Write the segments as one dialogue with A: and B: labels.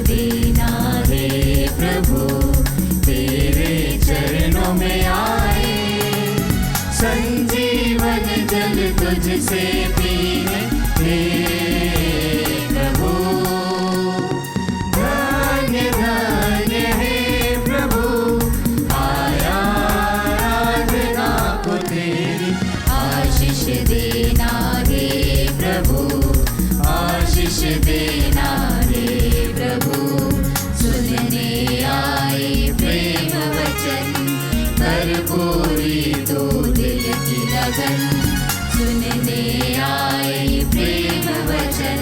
A: देना हे प्रभु, तेरे चरणों में आए, संजीवन जल तुझसे पीने हे प्रभु। धन्य धन्य हे प्रभु, आया आराधना को तेरी, आशीष देना हे प्रभु, आशीष देना हे प्रभु। सुनने आए प्रेम वचन, कर पूरी तो दिल की लगन। सुनने आए प्रेम वचन,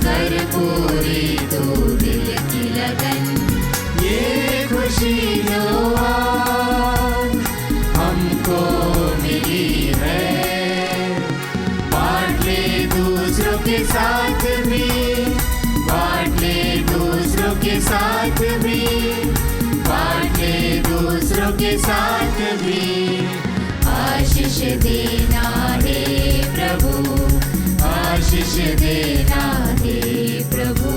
A: कर पूरी तो दिल की लगन। ये खुशी जो आज हमको मिली है, बांट ले दूसरों के साथ भी, बांट ले दूसरों के साथ भी, बांट ले दूसरों के साथ भी। आशीष देना हे प्रभु, आशीष देना हे प्रभु।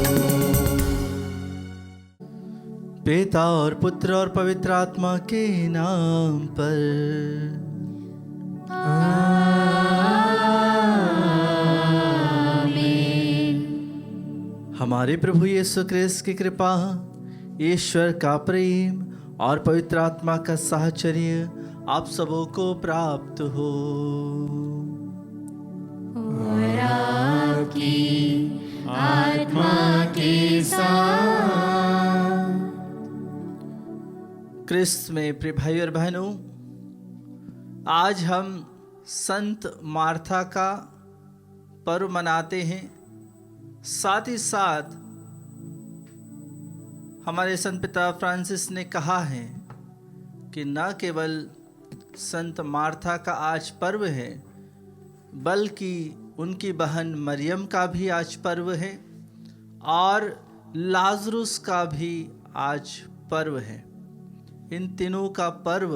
B: पिता और पुत्र और पवित्र आत्मा के नाम पर
A: आमीन।
B: हमारे प्रभु यीशु क्रिस्त की कृपा, ईश्वर का प्रेम और पवित्र आत्मा का साहचर्य आप सबों को प्राप्त हो।
A: और आपकी आत्मा के साथ।
B: क्रिस्त में प्रिय भाई और बहनों, आज हम संत मार्था का पर्व मनाते हैं। साथ ही साथ हमारे संत पिता फ्रांसिस ने कहा है कि न केवल संत मार्था का आज पर्व है, बल्कि उनकी बहन मरियम का भी आज पर्व है और लाजरुस का भी आज पर्व है। इन तीनों का पर्व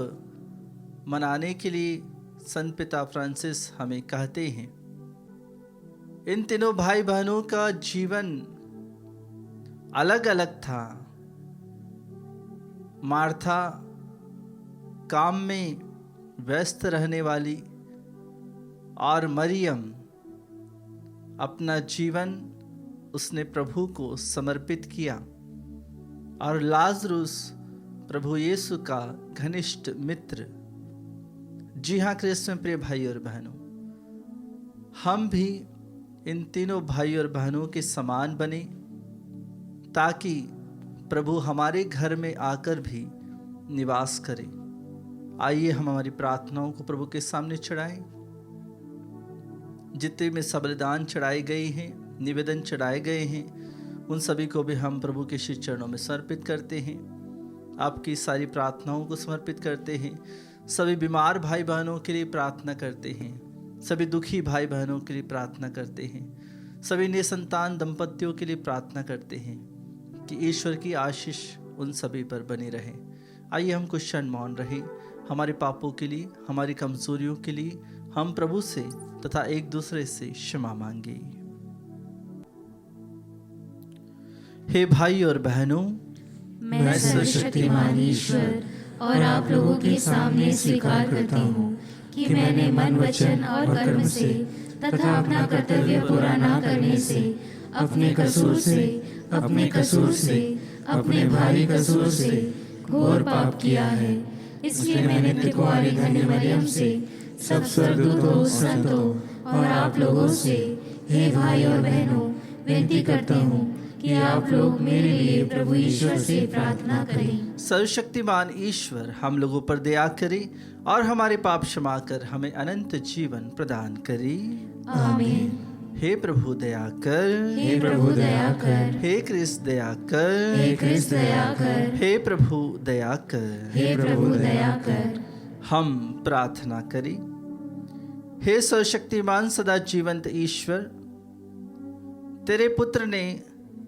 B: मनाने के लिए संत पिता फ्रांसिस हमें कहते हैं। इन तीनों भाई बहनों का जीवन अलग अलग था। मार्था काम में व्यस्त रहने वाली और मरियम अपना जीवन उसने प्रभु को समर्पित किया, और लाजरुस प्रभु यीशु का घनिष्ठ मित्र। जी हाँ क्रिस्त में प्रिय भाई और बहनों, हम भी इन तीनों भाई और बहनों के समान बने, ताकि प्रभु हमारे घर में आकर भी निवास करें। आइए हम हमारी प्रार्थनाओं को प्रभु के सामने चढ़ाएं। जितने में बलिदान चढ़ाए गए हैं, निवेदन चढ़ाए गए हैं, उन सभी को भी हम प्रभु के श्री चरणों में समर्पित करते हैं। आपकी सारी प्रार्थनाओं को समर्पित करते हैं। सभी बीमार भाई बहनों के लिए प्रार्थना करते हैं। सभी दुखी भाई बहनों के लिए प्रार्थना करते हैं। सभी निसंतान दंपतियों के लिए प्रार्थना करते हैं कि ईश्वर की आशीष उन सभी पर बनी रहे। आइए हम कुछ क्षण मौन रहे। हमारे पापों के लिए, हमारी कमजोरियों के लिए हम प्रभु से तथा एक दूसरे से क्षमा मांगे। हे भाई और बहनों,
A: मैं सर्वशक्तिमान ईश्वर और आप लोगों के सामने स्वीकार करती हूँ कि मैंने मन, वचन और कर्म से तथा अपना कर्तव्य पूरा न करने से, अपने कसूर से, अपने भारी कसूर से घोर पाप किया है। इसलिए मैंने त्रिकुमारी धन्य मरियम से, सब स्वर्गदूतों, संतों और आप लोगों से, हे भाई और बहनों, विनती करती हूँ कि आप लोग मेरे लिए प्रभु ईश्वर से प्रार्थना करें।
B: सर्वशक्तिमान ईश्वर हम लोगों पर दया करे और हमारे पाप क्षमा कर हमें अनंत जीवन प्रदान करे।
A: आमीन।
B: हे प्रभु दया कर,
A: हे प्रभु दया कर,
B: हे क्रिस्त दया कर,
A: हे क्रिस्त दया कर,
B: हे प्रभु दया कर।
A: हे प्रभु दया कर।
B: हम प्रार्थना करें। हे सर्वशक्तिमान सदा जीवंत ईश्वर, तेरे पुत्र ने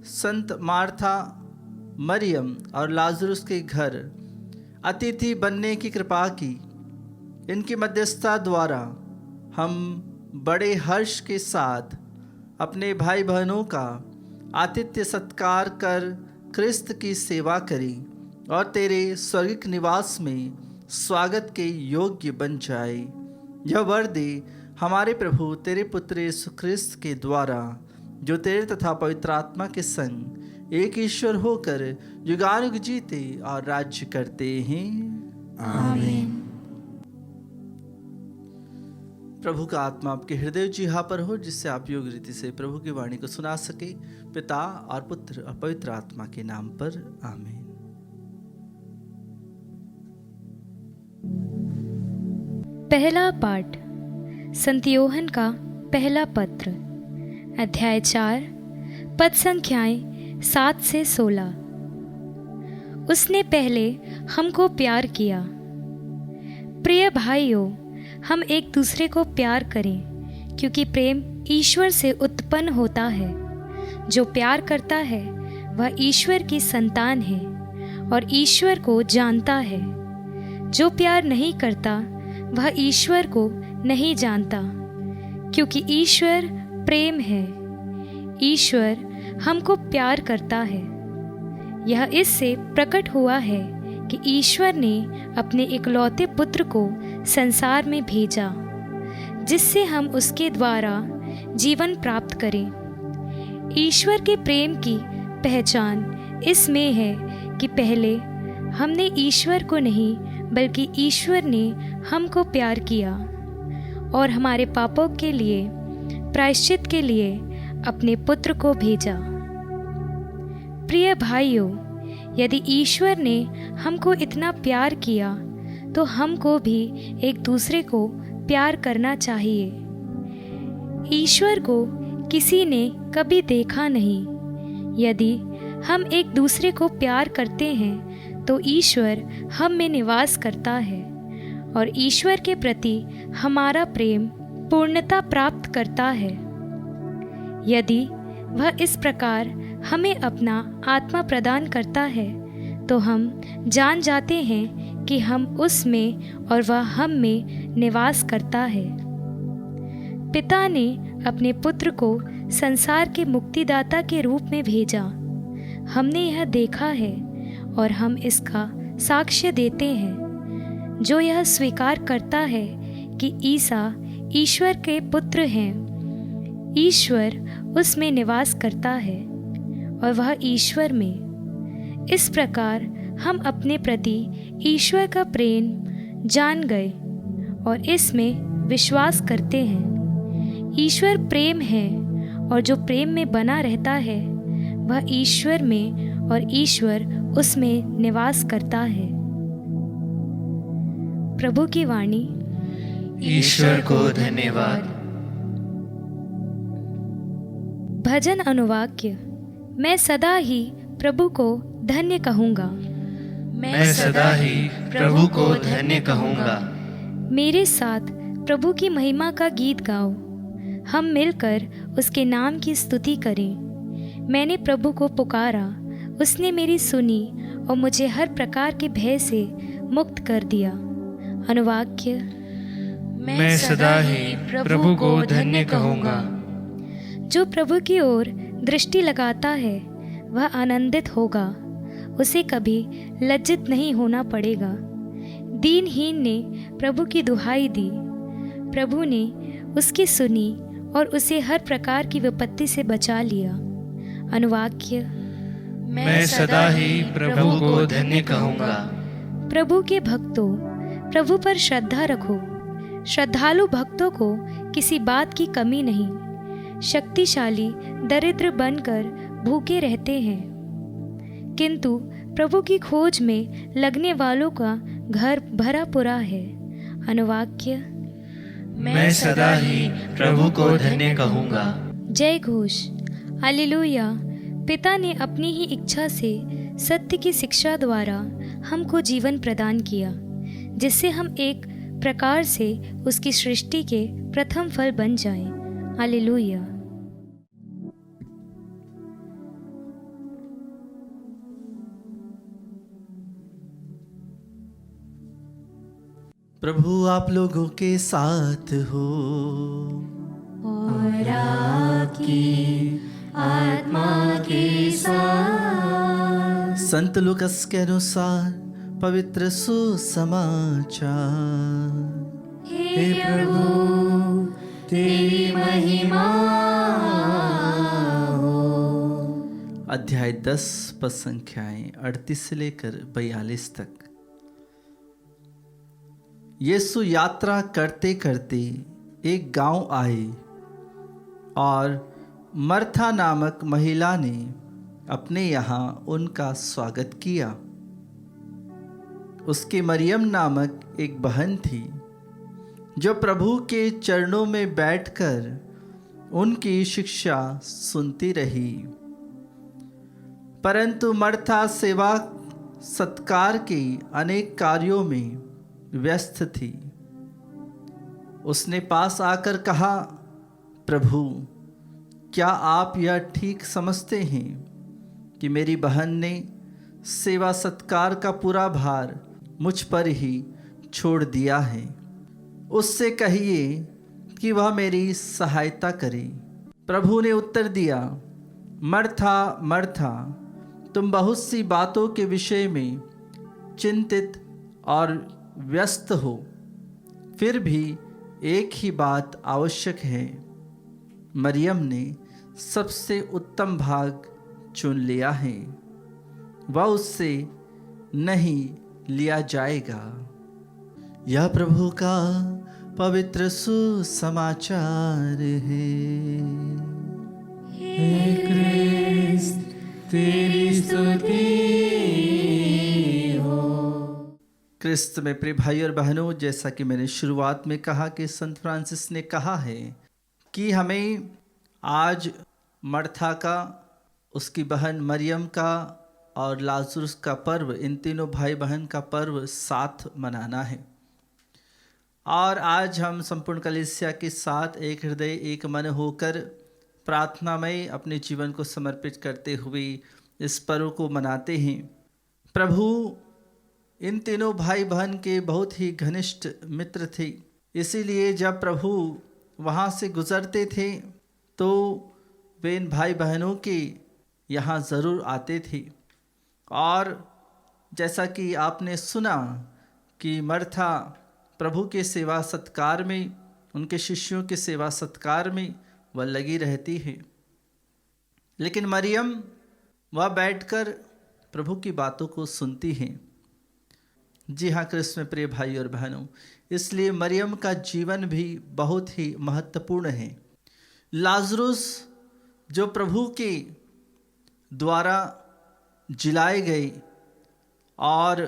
B: संत मार्था, मरियम और लाजरुस के घर अतिथि बनने की कृपा की। इनकी मध्यस्थता द्वारा हम बड़े हर्ष के साथ अपने भाई बहनों का आतिथ्य सत्कार कर क्रिस्त की सेवा करें और तेरे स्वर्गिक निवास में स्वागत के योग्य बन जाए। यह वर दे हमारे प्रभु तेरे पुत्र यीशु ख्रिस्त के द्वारा, जो तेरे तथा पवित्र आत्मा के संग एक ईश्वर होकर युगानुग जीते और राज्य करते हैं।
A: आमीन।
B: प्रभु का आत्मा आपके हृदय जिहा पर हो, जिससे आप योग्य रीति से प्रभु की वाणी को सुना सके। पिता और पुत्र और पवित्र आत्मा के नाम पर आमीन।
C: पहला पाठ संत यूहन्ना का पहला पत्र, अध्याय 4, पद संख्याएं 7 से 16। उसने पहले हमको प्यार किया। प्रिय भाइयों, हम एक दूसरे को प्यार करें, क्योंकि प्रेम ईश्वर से उत्पन्न होता है। जो प्यार करता है वह ईश्वर की संतान है और ईश्वर को जानता है। जो प्यार नहीं करता वह ईश्वर को नहीं जानता, क्योंकि ईश्वर प्रेम है। ईश्वर हमको प्यार करता है। यह इससे प्रकट हुआ है कि ईश्वर ने अपने इकलौते पुत्र को संसार में भेजा, जिससे हम उसके द्वारा जीवन प्राप्त करें। ईश्वर के प्रेम की पहचान इसमें है कि पहले हमने ईश्वर को नहीं, बल्कि ईश्वर ने हमको प्यार किया और हमारे पापों के लिए प्रायश्चित के लिए अपने पुत्र को भेजा। प्रिय भाइयों, यदि ईश्वर ने हमको इतना प्यार किया, तो हमको भी एक दूसरे को प्यार करना चाहिए। ईश्वर को किसी ने कभी देखा नहीं। यदि हम एक दूसरे को प्यार करते हैं तो ईश्वर हम में निवास करता है और ईश्वर के प्रति हमारा प्रेम पूर्णता प्राप्त करता है। यदि वह इस प्रकार हमें अपना आत्मा प्रदान करता है, तो हम जान जाते हैं कि हम उसमें और वह हम में निवास करता है। पिता ने अपने पुत्र को संसार के मुक्तिदाता के रूप में भेजा। हमने यह देखा है और हम इसका साक्ष्य देते हैं। जो यह स्वीकार करता है कि ईसा ईश्वर के पुत्र हैं, ईश्वर उसमें निवास करता है और वह ईश्वर में। इस प्रकार हम अपने प्रति ईश्वर का प्रेम जान गए और इसमें विश्वास करते हैं। ईश्वर प्रेम है और जो प्रेम में बना रहता है वह ईश्वर में और ईश्वर उसमें निवास करता है। प्रभु की वाणी।
D: ईश्वर को धन्यवाद।
C: भजन अनुवाक्य। मैं सदा ही प्रभु को धन्य कहूँगा।
D: मैं सदा ही प्रभु को धन्य कहूँगा।
C: मेरे साथ प्रभु की महिमा का गीत गाओ। हम मिलकर उसके नाम की स्तुति करें। मैंने प्रभु को पुकारा, उसने मेरी सुनी और मुझे हर प्रकार के भय से मुक्त कर दिया। अनुवाक्य।
D: मैं सदा ही प्रभु को धन्य कहूँगा।
C: जो प्रभु की ओर दृष्टि लगाता है वह आनंदित होगा। उसे कभी लज्जित नहीं होना पड़ेगा। दीनहीन ने प्रभु की दुहाई दी। प्रभु ने उसकी सुनी और उसे हर प्रकार की विपत्ति से बचा लिया। अनुवाक्य।
D: मैं सदा ही प्रभु को धन्य कहूँगा।
C: प्रभु के भक्तों, प्रभु पर श्रद्धा रखो। श्रद्धालु भक्तों को किसी बात की कमी नहीं। शक्तिशाली दरिद्र बनकर भूखे रहते हैं, किंतु प्रभु की खोज में लगने वालों का घर भरा पूरा है। अनुवाक्य।
D: मैं सदा ही प्रभु को धन्य कहूँगा।
C: जय घोष। हालेलुया। पिता ने अपनी ही इच्छा से सत्य की शिक्षा द्वारा हमको जीवन प्रदान किया, जिससे हम एक प्रकार से उसकी सृष्टि के प्रथम फल बन जाएं। हालेलुया।
B: प्रभु आप लोगों के साथ हो
A: और आपकी आत्मा के साथ।
B: संत लूकास के अनुसार पवित्र सुसमाचार।
A: हे प्रभु तेरी महिमा हो।
B: अध्याय 10 पद संख्याएं 38 से लेकर 42 तक। यीशु यात्रा करते करते एक गांव आए और मर्था नामक महिला ने अपने यहाँ उनका स्वागत किया। उसकी मरियम नामक एक बहन थी जो प्रभु के चरणों में बैठकर उनकी शिक्षा सुनती रही। परंतु मर्था सेवा सत्कार के अनेक कार्यों में व्यस्त थी। उसने पास आकर कहा, प्रभु क्या आप यह ठीक समझते हैं कि मेरी बहन ने सेवा सत्कार का पूरा भार मुझ पर ही छोड़ दिया है। उससे कहिए कि वह मेरी सहायता करे। प्रभु ने उत्तर दिया, मर्था मर्था, तुम बहुत सी बातों के विषय में चिंतित और व्यस्त हो, फिर भी एक ही बात आवश्यक है। मरियम ने सबसे उत्तम भाग चुन लिया है, वह उससे नहीं लिया जाएगा। यह प्रभु का पवित्र सुसमाचार है।
A: हे क्रिस्त तेरी स्तुति हो।
B: क्रिस्त में प्रिय भाई और बहनों, जैसा कि मैंने शुरुआत में कहा कि संत फ्रांसिस ने कहा है कि हमें आज मर्था का, उसकी बहन मरियम का और लाजरुस का पर्व, इन तीनों भाई बहन का पर्व साथ मनाना है। और आज हम संपूर्ण कलीसिया के साथ एक हृदय एक मन होकर प्रार्थना में अपने जीवन को समर्पित करते हुए इस पर्व को मनाते हैं। प्रभु इन तीनों भाई बहन के बहुत ही घनिष्ठ मित्र थे, इसीलिए जब प्रभु वहाँ से गुजरते थे तो वे इन भाई बहनों के यहाँ ज़रूर आते थे। और जैसा कि आपने सुना कि मर्था प्रभु के सेवा सत्कार में, उनके शिष्यों के सेवा सत्कार में वह लगी रहती है, लेकिन मरियम वह बैठकर प्रभु की बातों को सुनती हैं। जी हाँ कृष्ण में प्रिय भाई और बहनों, इसलिए मरियम का जीवन भी बहुत ही महत्वपूर्ण है। लाजरुस जो प्रभु के द्वारा जिलाए गए और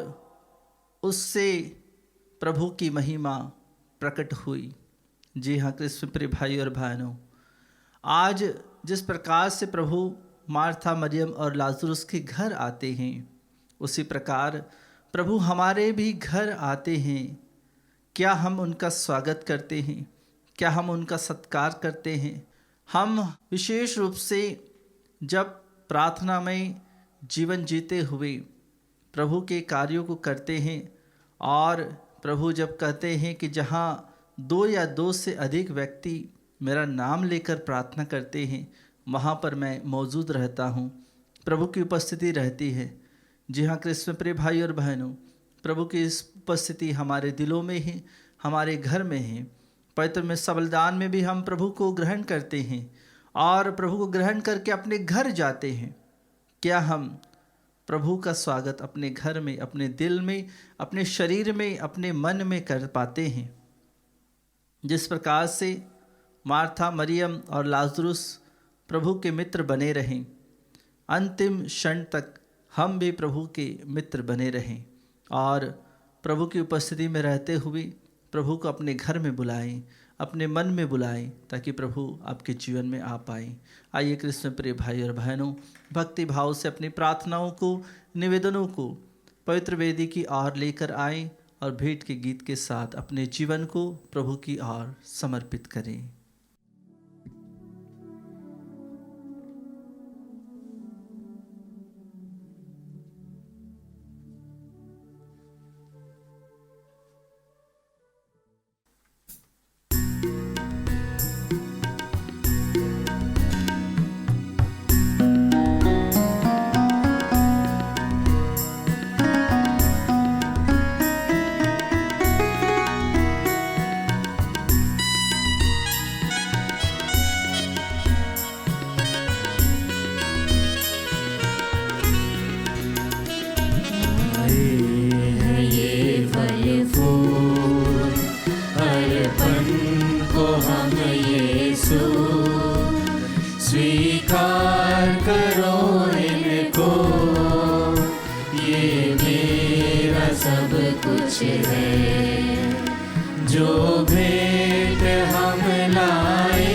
B: उससे प्रभु की महिमा प्रकट हुई। जी हाँ कृष्ण प्रिय भाई और बहनों, आज जिस प्रकार से प्रभु मार्था, मरियम और लाजरुस के घर आते हैं, उसी प्रकार प्रभु हमारे भी घर आते हैं। क्या हम उनका स्वागत करते हैं? क्या हम उनका सत्कार करते हैं? हम विशेष रूप से जब प्रार्थना में जीवन जीते हुए प्रभु के कार्यों को करते हैं, और प्रभु जब कहते हैं कि जहाँ 2 या 2 से अधिक व्यक्ति मेरा नाम लेकर प्रार्थना करते हैं, वहाँ पर मैं मौजूद रहता हूँ, प्रभु की उपस्थिति रहती है। जी हाँ कृष्ण प्रिय भाई और बहनों, प्रभु की इस उपस्थिति हमारे दिलों में है, हमारे घर में है। पवित्र में सबलदान में भी हम प्रभु को ग्रहण करते हैं और प्रभु को ग्रहण करके अपने घर जाते हैं। क्या हम प्रभु का स्वागत अपने घर में, अपने दिल में, अपने शरीर में, अपने मन में कर पाते हैं? जिस प्रकार से मार्था, मरियम और लाजरुस प्रभु के मित्र बने रहें, अंतिम क्षण तक हम भी प्रभु के मित्र बने रहें और प्रभु की उपस्थिति में रहते हुए प्रभु को अपने घर में बुलाएं, अपने मन में बुलाएं, ताकि प्रभु आपके जीवन में आ पाए। आइए कृष्ण प्रिय भाई और बहनों, भक्ति भाव से अपनी प्रार्थनाओं को, निवेदनों को पवित्र वेदी की ओर लेकर आएं और भेंट के गीत के साथ अपने जीवन को प्रभु की ओर समर्पित करें।
A: कुछ है।
E: जो भेंट हम लाए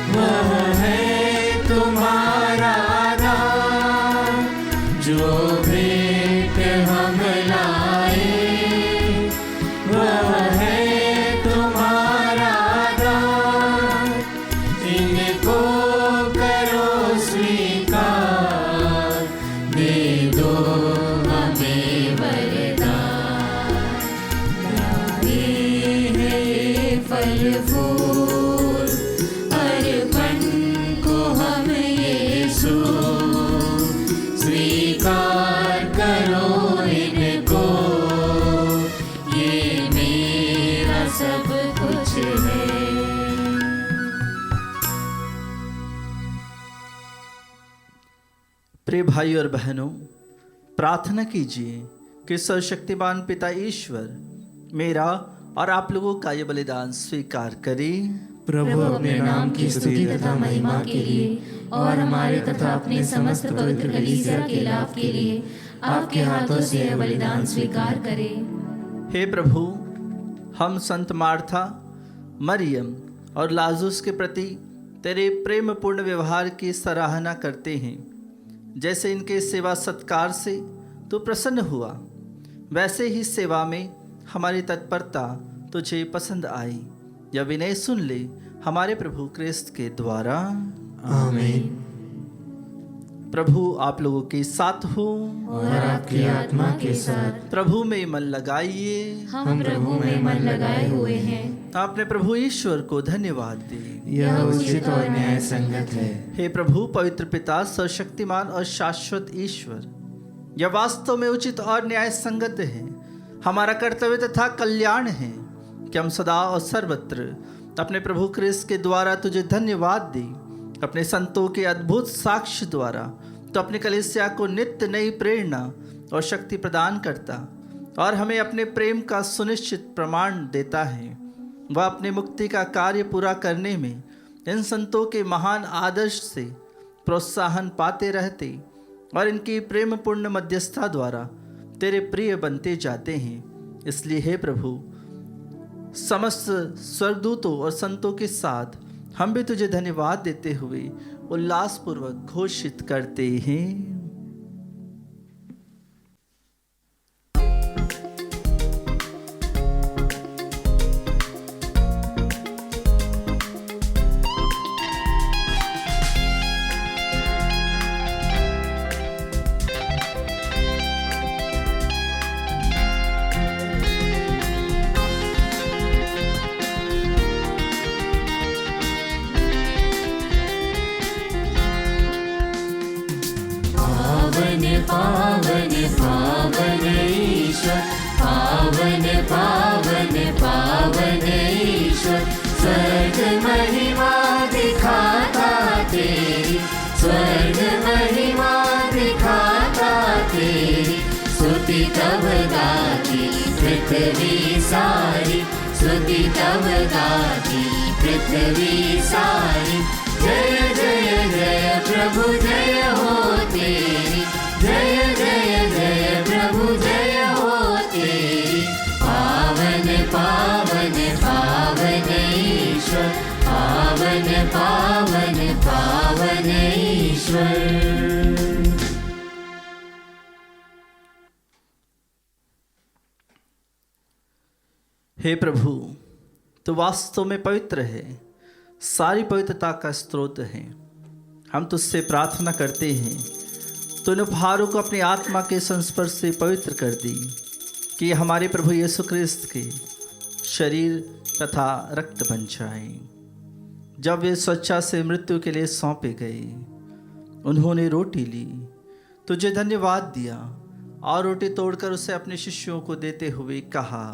E: वह है तुम्हारा दान। जो भेंट हम लाए वह है तुम्हारा दान। इनको करो स्वीकार, दे दो हमें वरदान।
A: लाए हैं ये फल फूल अर्पण को हम यीशु,
E: स्वीकार करो इनको,
A: ये मेरा सब कुछ है।
B: प्रिय भाई और बहनों, प्रार्थना कीजिए कि सर्वशक्तिमान पिता ईश्वर मेरा और आप लोगों का ये बलिदान स्वीकार करे।
A: प्रभु अपने नाम की स्तुति तथा महिमा के लिए और हमारे तथा अपने समस्त पवित्र कलीसिया के लाभ के लिए आपके हाथों से यह बलिदान स्वीकार करे।
B: हे प्रभु, हम संत मार्था, मरियम और लाजूस के प्रति तेरे प्रेम पूर्ण व्यवहार की सराहना करते हैं। जैसे इनके सेवा सत्कार से तू प्रसन्न हुआ, वैसे ही सेवा में हमारी तत्परता तुझे पसंद आई। यह विनय सुन ले हमारे प्रभु क्रिस्त के द्वारा।
E: आमीन।
B: प्रभु आप लोगों के साथ हो
A: और आपकी आत्मा के साथ।
B: प्रभु में मन लगाइए।
A: हम प्रभु में मन लगाए हुए हैं।
B: आपने प्रभु ईश्वर को धन्यवाद दे।
E: यह उचित और न्याय संगत है।
B: हे प्रभु पवित्र पिता, सर्वशक्तिमान और शाश्वत ईश्वर, यह वास्तव में उचित और न्याय संगत है, हमारा कर्तव्य तथा कल्याण है कि हम सदा और सर्वत्र अपने प्रभु क्रिस्त के द्वारा तुझे धन्यवाद दें। अपने संतों के अद्भुत साक्ष्य द्वारा तो अपने कलीसिया को नित्य नई प्रेरणा और शक्ति प्रदान करता और हमें अपने प्रेम का सुनिश्चित प्रमाण देता है। वह अपने मुक्ति का कार्य पूरा करने में इन संतों के महान आदर्श से प्रोत्साहन पाते रहते और इनकी प्रेम पूर्ण मध्यस्थता द्वारा तेरे प्रिय बनते जाते हैं। इसलिए हे प्रभु, समस्त स्वर्गदूतों और संतों के साथ हम भी तुझे धन्यवाद देते हुए उल्लासपूर्वक घोषित करते हैं।
E: पावन पावन ईश्वर, पावन पावन पावन ईश्वर, स्वर्ग महिमा दिखाता तेरी, स्वर्ग महिमा दिखाता तेरी। स्तुति तब गाती पृथ्वी सारी, स्तुति तब गाती पृथ्वी सारी। जय जय जय प्रभु जय हो तेरी, जय जय जय प्रभु जय हो तेरी। पावन पावन पावन ईश्वर, पावन पावन पावन ईश्वर।
B: हे प्रभु, तो वास्तव में पवित्र है, सारी पवित्रता का स्रोत है। हम तुझसे प्रार्थना करते हैं तो इन उपहारों को अपनी आत्मा के संस्पर्श से पवित्र कर दी कि ये हमारे प्रभु यीशु क्रिस्त के शरीर तथा रक्त बन जाए। जब वे स्वेच्छा से मृत्यु के लिए सौंपे गए, उन्होंने रोटी ली, तुझे धन्यवाद दिया और रोटी तोड़कर उसे अपने शिष्यों को देते हुए कहा,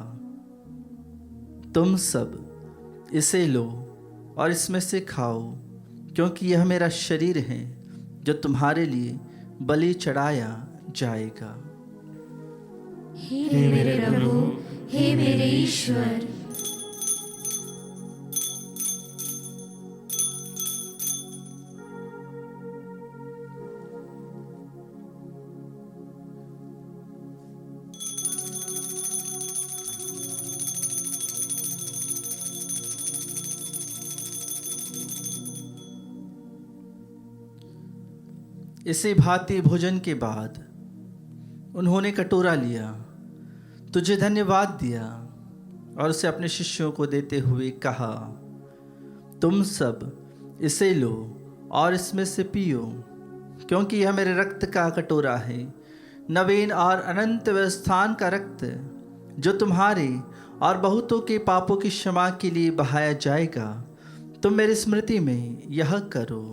B: तुम सब इसे लो और इसमें से खाओ, क्योंकि यह मेरा शरीर है जो तुम्हारे लिए बलि चढ़ाया जाएगा।
A: हे मेरे प्रभु, हे मेरे ईश्वर।
B: इसी भांति भोजन के बाद उन्होंने कटोरा लिया, तुझे धन्यवाद दिया और उसे अपने शिष्यों को देते हुए कहा, तुम सब इसे लो और इसमें से पियो, क्योंकि यह मेरे रक्त का कटोरा है, नवीन और अनंत व्यवस्थान का रक्त, जो तुम्हारे और बहुतों के पापों की क्षमा के लिए बहाया जाएगा। तुम मेरी स्मृति में यह करो।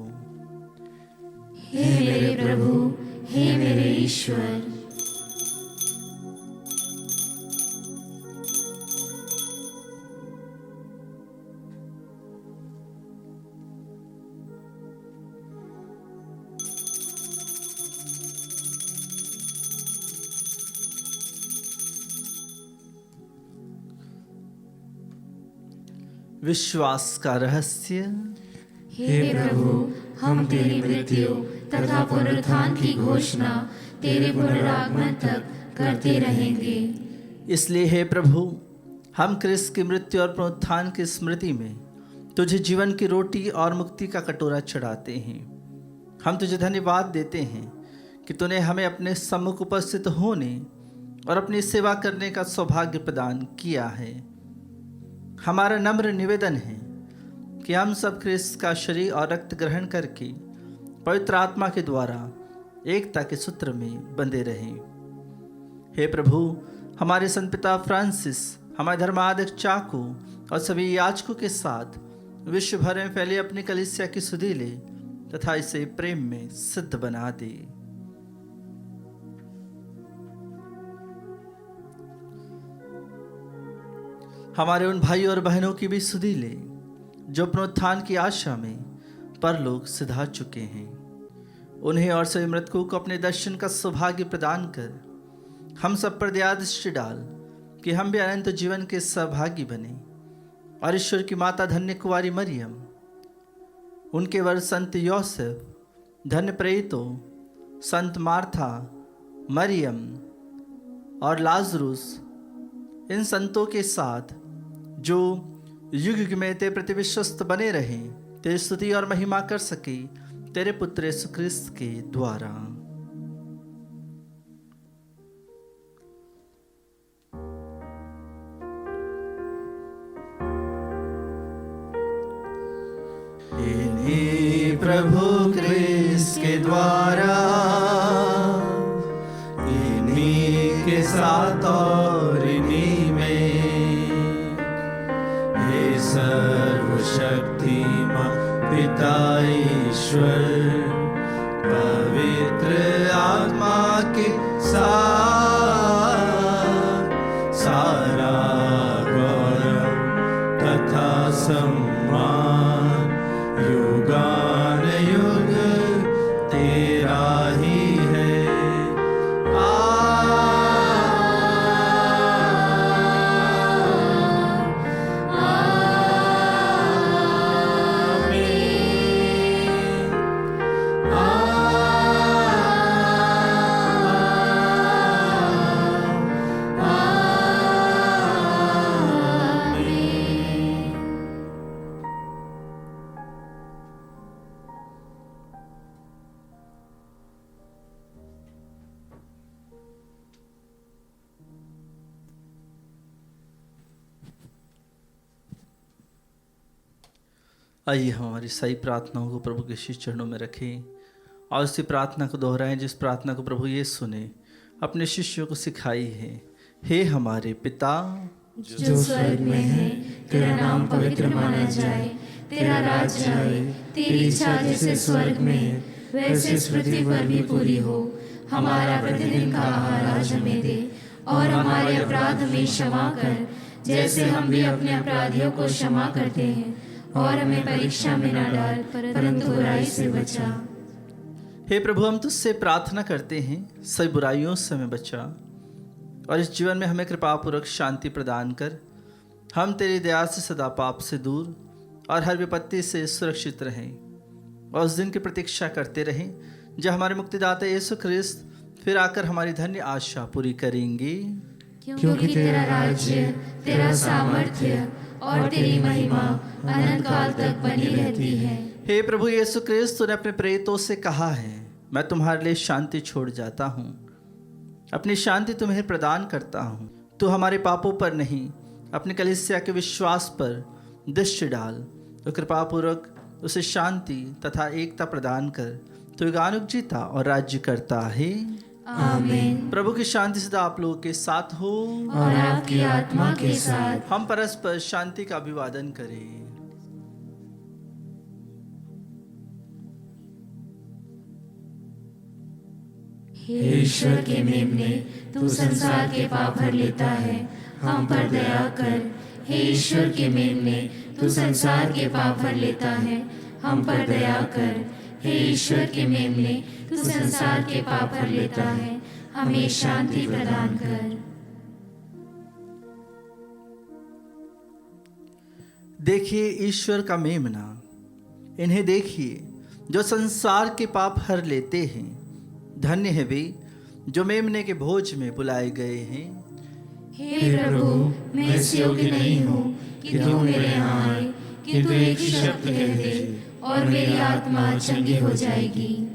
A: हे मेरे प्रभु, हे मेरे ईश्वर।
B: विश्वास का रहस्य।
A: हे प्रभु, हम तेरी मृत्यु तथा पुनरुत्थान की घोषणा तेरे पुनरागमन तक करते रहेंगे।
B: इसलिए हे प्रभु, हम क्रिस्त की मृत्यु और पुनरुत्थान की स्मृति में तुझे जीवन की रोटी और मुक्ति का कटोरा चढ़ाते हैं। हम तुझे धन्यवाद देते हैं कि तूने हमें अपने सम्मुख उपस्थित होने और अपनी सेवा करने का सौभाग्य प्रदान किया है। हमारा नम्र निवेदन है कि हम सब क्रिस्त का शरीर और रक्त ग्रहण करके पवित्र आत्मा के द्वारा एकता के सूत्र में बंधे रहें। हे प्रभु, हमारे संत पिता फ्रांसिस, हमारे धर्माध्यक्ष चाको और सभी याजकों के साथ विश्व भर में फैले अपनी कलीसिया की सुधि ले तथा इसे प्रेम में सिद्ध बना दे। हमारे उन भाइयों और बहनों की भी सुधि ले जो पुनरुत्थान की आशा में परलोक सिधा चुके हैं। उन्हें और सभी मृतकों को अपने दर्शन का सौभाग्य प्रदान कर हम सब पर दया दृष्टि डाल कि हम भी अनंत जीवन के सहभागी बने। और ईश्वर की माता धन्य कुंवारी मरियम, उनके वर संत योसेफ, धन्य प्रेरितों, संत मार्था, मरियम और लाजरुस, इन संतों के साथ जो युग युग में तेरे प्रति विश्वस्त बने रहे, तेरी स्तुति और महिमा कर सके तेरे पुत्र यीशु क्रिस्त के द्वारा। इन्हीं प्रभु क्रिस्त के द्वारा, इन्हीं के साथ और इन्हीं में, हे सर्वशक्तिमान पिता ईश्वर, पवित्र आत्मा के साथ सारा गौरव तथा सम्मान युगानुयुग तेरा ही है। आइए हम हमारी सही प्रार्थनाओं को प्रभु के शीश चरणों में रखें और उसी प्रार्थना को दोहराएं जिस प्रार्थना को प्रभु यीशु ने अपने शिष्यों को सिखाई है। हे हमारे पिता
A: जो स्वर्ग में है, तेरा नाम पवित्र माना जाए, तेरा राज्य आए, तेरी इच्छा जैसे स्वर्ग में है वैसे इस पृथ्वी पर भी पूरी हो। हमारा प्रतिदिन का आहार आज हमें दे और हमारे अपराध हमें क्षमा कर जैसे हम भी अपने अपराधियों को क्षमा करते हैं, और हमें परीक्षा में न डाल परंतु बुराई से बचा।
B: हे प्रभु, हम तुझसे प्रार्थना करते हैं सभी बुराइयों से हमें बचा और इस जीवन में हमें कृपापूर्वक शांति प्रदान कर हम तेरी दया से सदा पाप से दूर और हर विपत्ति से सुरक्षित रहें और उस दिन की प्रतीक्षा करते रहें जब हमारे मुक्तिदाता यीशु ख्रिस्त फिर आकर हमारी धन्य आशा पूरी करेंगे।
A: क्योंकि तेरा राज्य, तेरा सामर्थ्य और तेरी महिमा अनंत काल तक बनी रहती है।
B: हे प्रभु यीशु क्रिस्त, तूने अपने प्रेरितों से कहा है, मैं तुम्हारे लिए शांति छोड़ जाता हूँ, अपनी शांति तुम्हें प्रदान करता हूँ। तू हमारे पापों पर नहीं, अपनी कलीसिया के विश्वास पर दृष्टि डाल। तो कृपापूर्वक उसे शांति तथा एकता प्रदान कर। तो युगानुग जीता और राज्य करता है।
A: आमीन।
B: प्रभु की शांति सदा आप लोगों के साथ हो
A: और आपकी आत्मा के साथ।
B: हम परस्पर शांति का अभिवादन करें।
A: हे ईश्वर के मेमने, तू संसार के पाप भर लेता है, हम पर दया कर। हे ईश्वर के मेमने, तू संसार के पाप भर लेता है, हम पर दया कर। हे ईश्वर के मेमने, तू संसार के पाप भर लेता है, हमें शांति प्रदान कर।
B: देखिए ईश्वर का मेमना, इन्हें देखिए जो संसार के पाप हर लेते हैं। धन्य है वे जो मेमने के भोज में बुलाए गए हैं।
A: हे प्रभु, मैं इस योग्य नहीं हूँ कि तू मेरे यहाँ आए, किंतु एक ही शब्द कह दे और मेरी आत्मा चंगी हो जाएगी।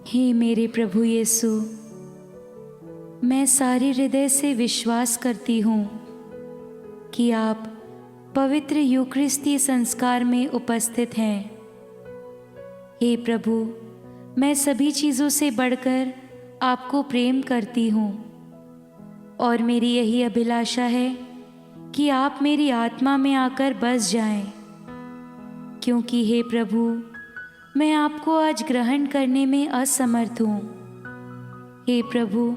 F: हे मेरे प्रभु यीशु, मैं सारे हृदय से विश्वास करती हूँ कि आप पवित्र यूकरिस्तीय संस्कार में उपस्थित हैं। हे प्रभु, मैं सभी चीज़ों से बढ़कर आपको प्रेम करती हूँ और मेरी यही अभिलाषा है कि आप मेरी आत्मा में आकर बस जाएं, क्योंकि हे प्रभु, मैं आपको आज ग्रहण करने में असमर्थ हूँ। हे प्रभु,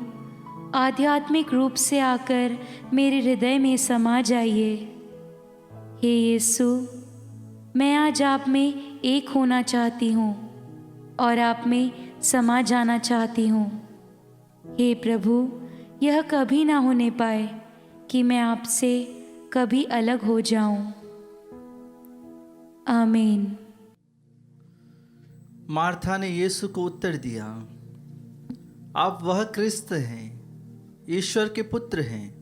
F: आध्यात्मिक रूप से आकर मेरे हृदय में समा जाइए। हे यीशु, मैं आज आप में एक होना चाहती हूँ और आप में समा जाना चाहती हूँ। हे प्रभु, यह कभी ना होने पाए कि मैं आपसे कभी अलग हो जाऊं। आमीन।
B: मार्था ने यीशु को उत्तर दिया, आप वह क्रिस्त हैं, ईश्वर के पुत्र हैं,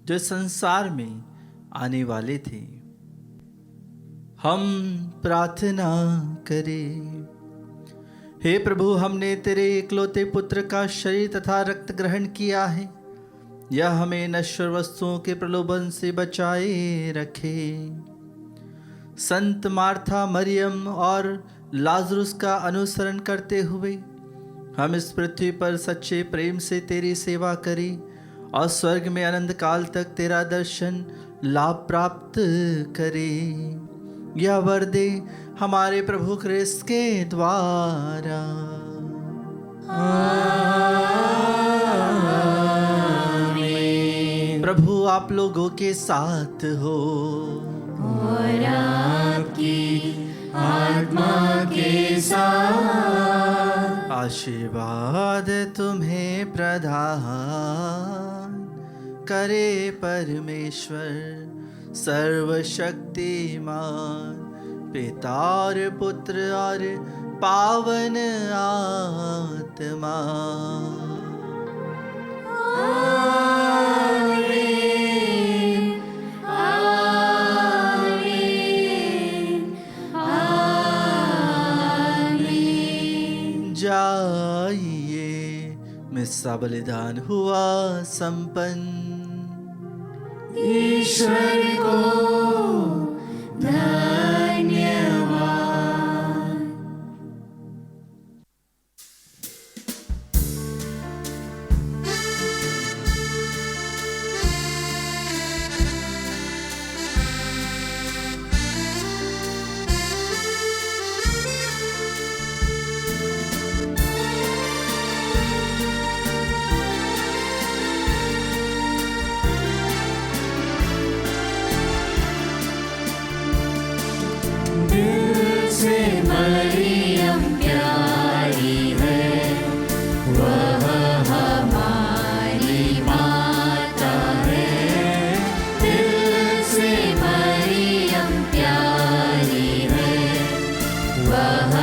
B: जो संसार में आने वाले थे। हम प्रार्थना करें। हे प्रभु, हमने तेरे इकलौते पुत्र का शरीर तथा रक्त ग्रहण किया है। यह हमें नश्वर वस्तुओं के प्रलोभन से बचाए रखे। संत मार्था, मरियम और लाजरुस का अनुसरण करते हुए हम इस पृथ्वी पर सच्चे प्रेम से तेरी सेवा करें और स्वर्ग में अनंत काल तक तेरा दर्शन लाभ प्राप्त करें। यह वर दे हमारे प्रभु क्रिस्त के द्वारा। आमीन। प्रभु आप लोगों के साथ हो
A: और आपकी आत्मा के साथ।
B: आशीर्वाद तुम्हें प्रदान करे परमेश्वर सर्वशक्तिमान, पिता और पुत्र और पावन आत्मा।
A: आमीन, आमीन, आमीन।
B: जाइए, मिस्सा बलिदान हुआ संपन्न।
A: ईश्वर को धन्यवाद। दिल से मरियम प्यारी है, वह हमारी माता है। दिल से मरियम प्यारी है, वह